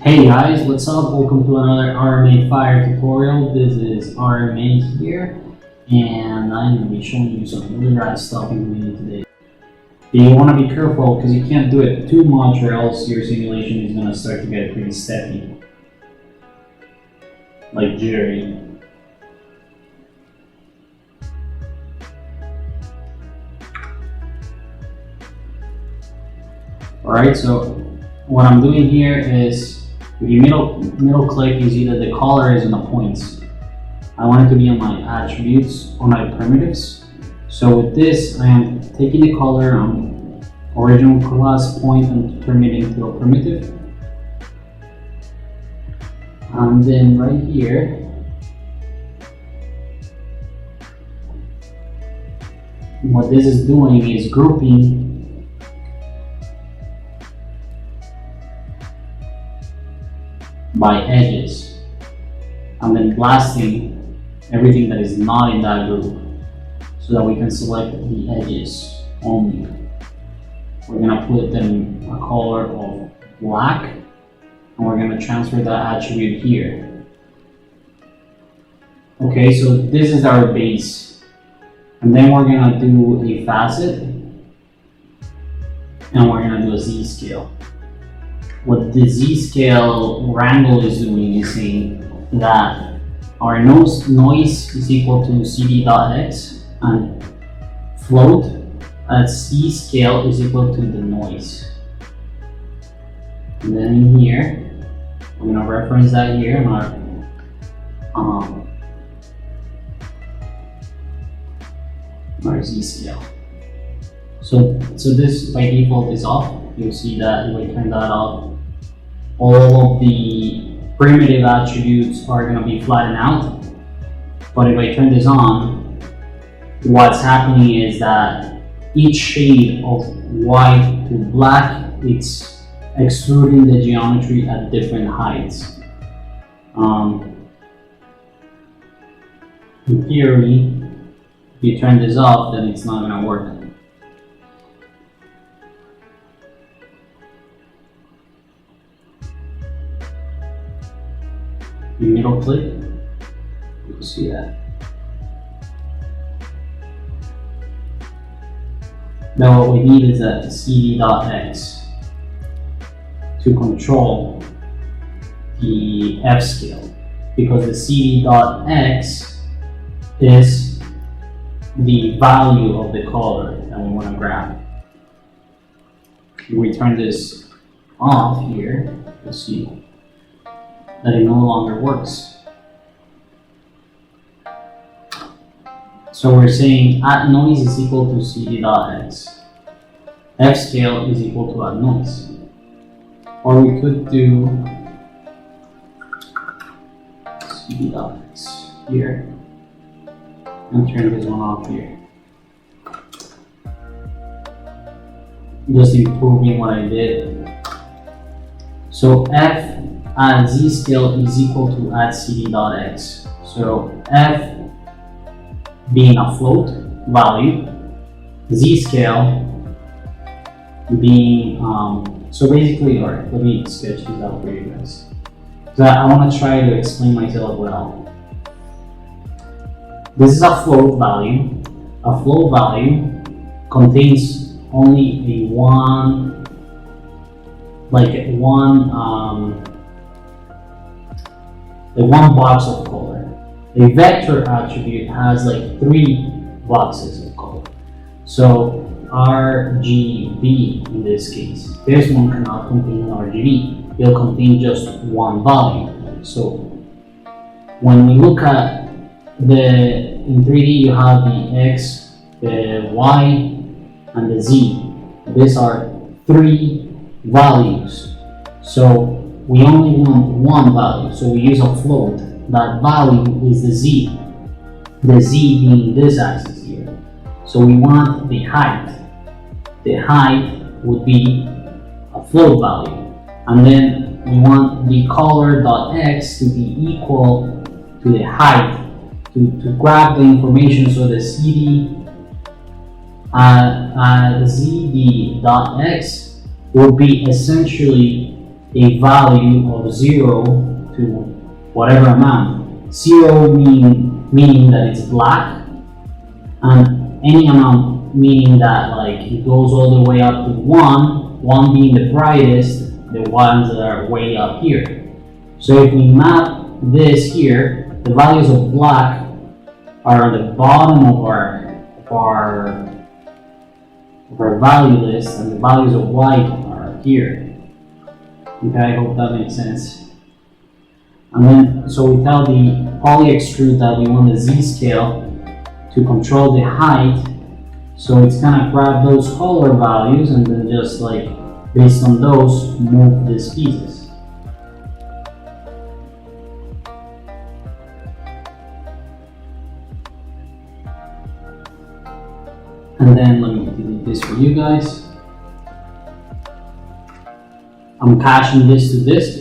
Hey guys, what's up? Welcome to another RMA Fire tutorial. This is RMA here, and I'm going to be showing you some really rad stuff in Community today. But you want to be careful because you can't do it too much or else your simulation is going to start to get pretty steppy. Like jittery. Alright, so what I'm doing here is with your middle click, you see that the color is on the points. I want it to be on my attributes, on my primitives. So with this, I am taking the color on original class point and turning it into a primitive. And then right here, what this is doing is grouping by edges, and then blasting everything that is not in that group so that we can select the edges only. We're going to put them a color of black, and we're going to transfer that attribute here. Okay, so this is our base, and then we're going to do a facet, and we're going to do a Z-scale. What the Z-scale wrangle is doing is saying that our noise is equal to cd.x and float at Z-scale is equal to the noise. And then in here, we're going to reference that here in our Z-scale. So this by default is off. You'll see that if I turn that off, all of the primitive attributes are going to be flattened out. But if I turn this on, what's happening is that each shade of white to black, it's extruding the geometry at different heights. In theory, if you turn this off, then it's not going to work. You middle click, you'll see that. Now what we need is a cd.x to control the f scale, because the cd.x is the value of the color that we want to grab. If we turn this off here, you'll see that it no longer works. So we're saying at noise is equal to cd.x. F scale is equal to at noise. Or we could do cd.x here and turn this one off here. Just improving what I did. So F at Z-scale is equal to at cd.x. So f being a float value, Z-scale being, so basically, alright, let me sketch this out for you guys. So I want to try to explain myself well. This is a float value. A float value contains only a one box of color. A vector attribute has like 3 boxes of color. So RGB in this case, this one cannot contain an RGB. It'll contain just one value. So when we look at in 3D, you have the X, the Y, and the Z. These are 3 values. So we only want one value, so we use a float. That value is the Z being this axis here. So we want the height. The height would be a float value. And then we want the color.x to be equal to the height to grab the information. So the CD zd.x will be essentially a value of 0 to whatever amount. 0 meaning that it's black, and any amount meaning that like it goes all the way up to 1 being the brightest, the ones that are way up here. So if we map this here, the values of black are on the bottom of our value list, and the values of white are here. Okay, I hope that makes sense. And then, so we tell the poly extrude that we want the z-scale to control the height. So it's gonna grab those color values and then just like based on those move these pieces. And then let me delete this for you guys. I'm caching this to disk.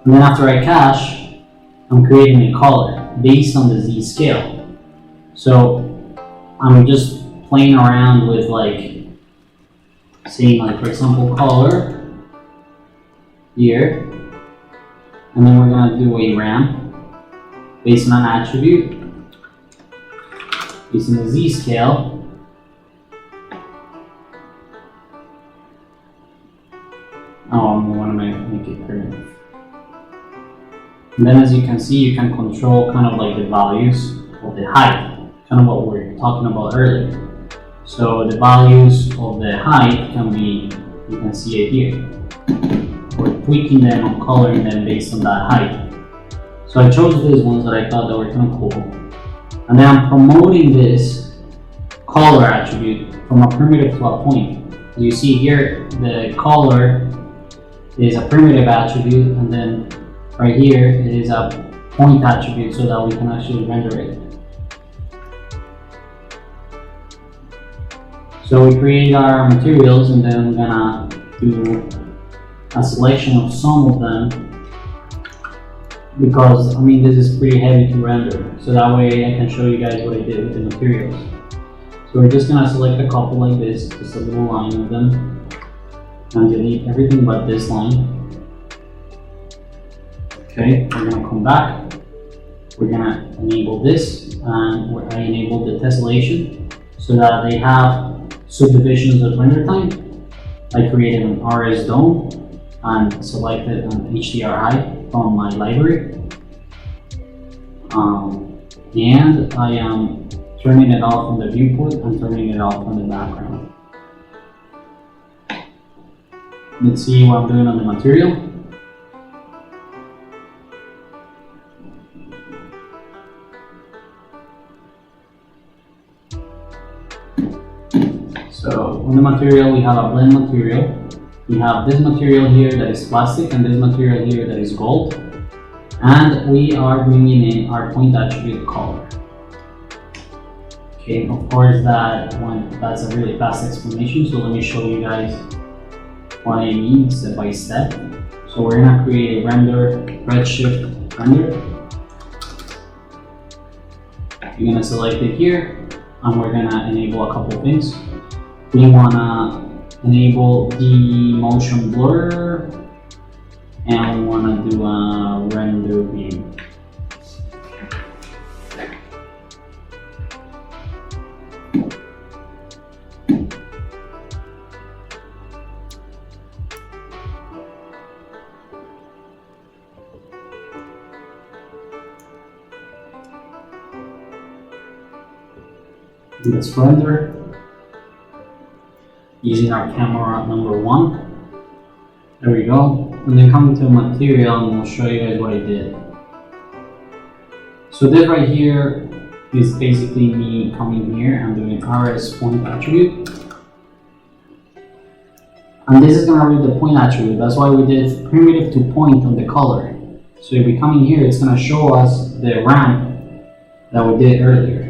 And then after I cache, I'm creating a color based on the Z scale. So I'm just playing around with like, saying like for example color here. And then we're gonna do a ramp based on an attribute, based on the Z scale. Oh, I want to make it primitive. And then as you can see, you can control kind of like the values of the height, kind of what we were talking about earlier. So the values of the height can be, you can see it here. We're tweaking them and coloring them based on that height. So I chose these ones that I thought that were kind of cool. And then I'm promoting this color attribute from a primitive to a point. As you see here, the color is a primitive attribute, and then right here it is a point attribute so that we can actually render it. So we create our materials, and then we're gonna do a selection of some of them, because I mean this is pretty heavy to render, so that way I can show you guys what I did with the materials. So we're just gonna select a couple like this, just a little line of them, and delete everything but this line. Okay, we're gonna come back. We're gonna enable this, and I enabled the tessellation so that they have subdivisions of render time. I created an RS dome and selected an HDR height from my library. And I am turning it off from the viewport and turning it off from the background. Let's see what I'm doing on the material. So on the material, we have a blend material. We have this material here that is plastic and this material here that is gold. And we are bringing in our point attribute color. Okay, of course that's a really fast explanation, so let me show you guys what I mean step by step. So we're gonna create a render, Redshift render. You're gonna select it here, and we're gonna enable a couple things. We wanna enable the motion blur, and we wanna do a render view. Let's render using our camera number 1. There we go. And then come to material, and we'll show you guys what I did. So this right here is basically me coming here and doing RS point attribute. And this is going to read the point attribute. That's why we did primitive to point on the color. So if we come in here, it's going to show us the ramp that we did earlier.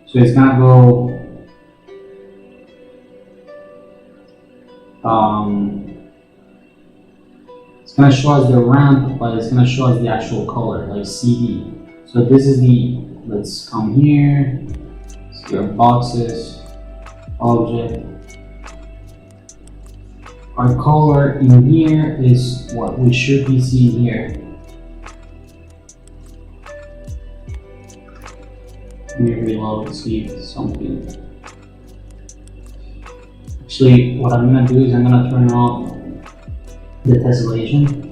So it's gonna go it's gonna show us the ramp, but it's gonna show us the actual color, like CD. So this is the, let's come here, see our boxes, object, our color in here is what we should be seeing here. Let me reload, see if something. Actually, what I'm gonna do is I'm gonna turn off the tessellation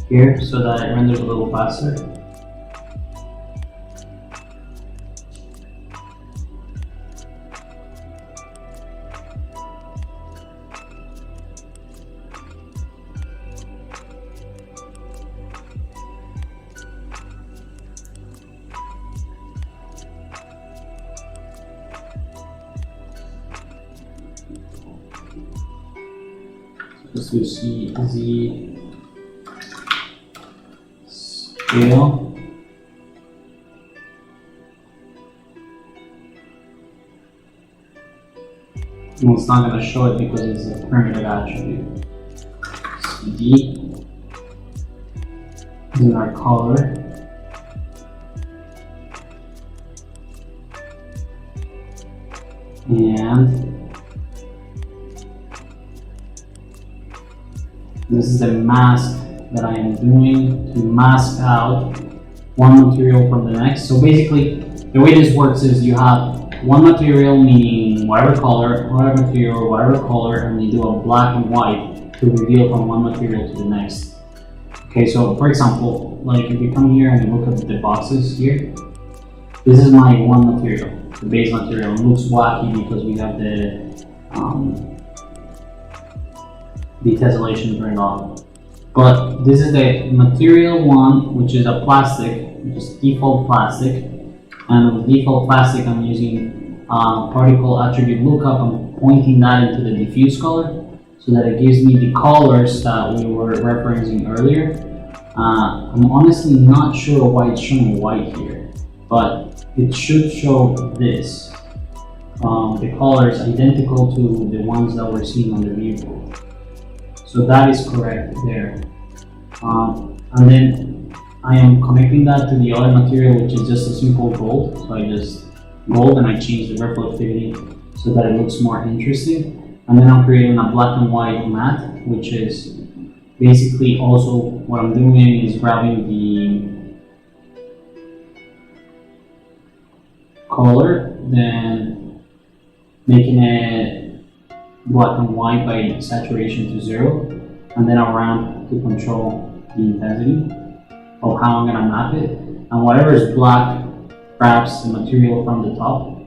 here so that it renders a little faster. Just to see Z scale. Well, it's not going to show it because it's a primitive attribute. CD is our color. And this is the mask that I am doing to mask out one material from the next. So basically, the way this works is you have one material, meaning whatever color, whatever material, whatever color, and you do a black and white to reveal from one material to the next. Okay, so for example, like if you come here and you look at the boxes here, this is my one material, the base material. It looks wacky because we have the tessellation turned off. But this is the material one, which is a plastic, which is default plastic. And with default plastic, I'm using particle attribute lookup. I'm pointing that into the diffuse color so that it gives me the colors that we were referencing earlier. I'm honestly not sure why it's showing white here, but it should show this. The colors identical to the ones that we're seeing on the viewport. So that is correct there. And then I am connecting that to the other material, which is just a simple gold. So I just gold and I change the reflectivity so that it looks more interesting. And then I'm creating a black and white matte, which is basically also what I'm doing is grabbing the color, then making it black and white by saturation to 0, and then a ramp to control the intensity of how I'm gonna map it. And whatever is black grabs the material from the top,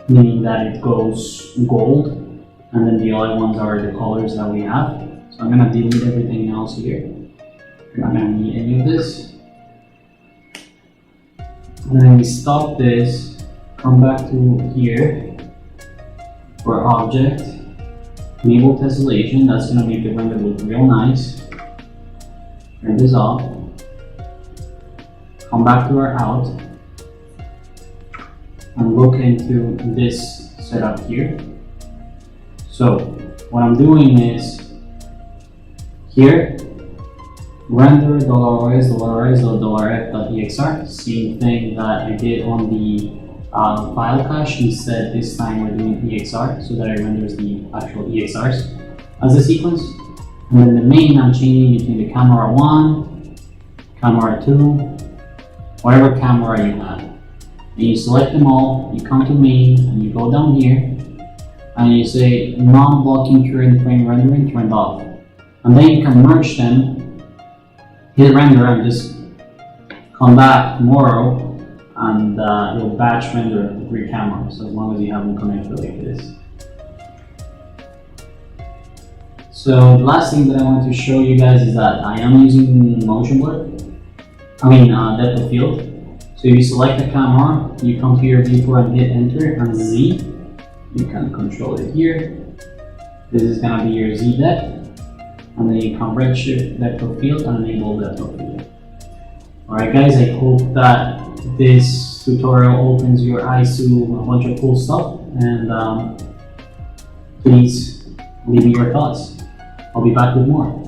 meaning that it goes gold, and then the other ones are the colors that we have. So I'm gonna delete everything else here. I'm not gonna need any of this. And then we stop this, come back to here for object, enable tessellation. That's gonna make the render look real nice. Turn this off. Come back to our out and look into this setup here. So what I'm doing is here, render $$f.exr, same thing that I did on the file cache. Instead, this time we're doing EXR so that it renders the actual EXRs as a sequence. And then the main, I'm changing between the camera 1, camera 2, whatever camera you have. And you select them all, you come to main, and you go down here, and you say non-blocking current frame rendering turned off. And then you can merge them, hit render, and just come back tomorrow, and you'll batch render the 3 cameras as long as you have them connected like this. So the last thing that I want to show you guys is that I am using motion blur, depth of field. So if you select the camera, you come to your viewport and hit enter, and Z, you can control it here. This is gonna be your Z depth, and then you come Redshift depth of field and enable depth of field. Alright guys, I hope that this tutorial opens your eyes to a bunch of cool stuff, and please leave me your thoughts. I'll be back with more.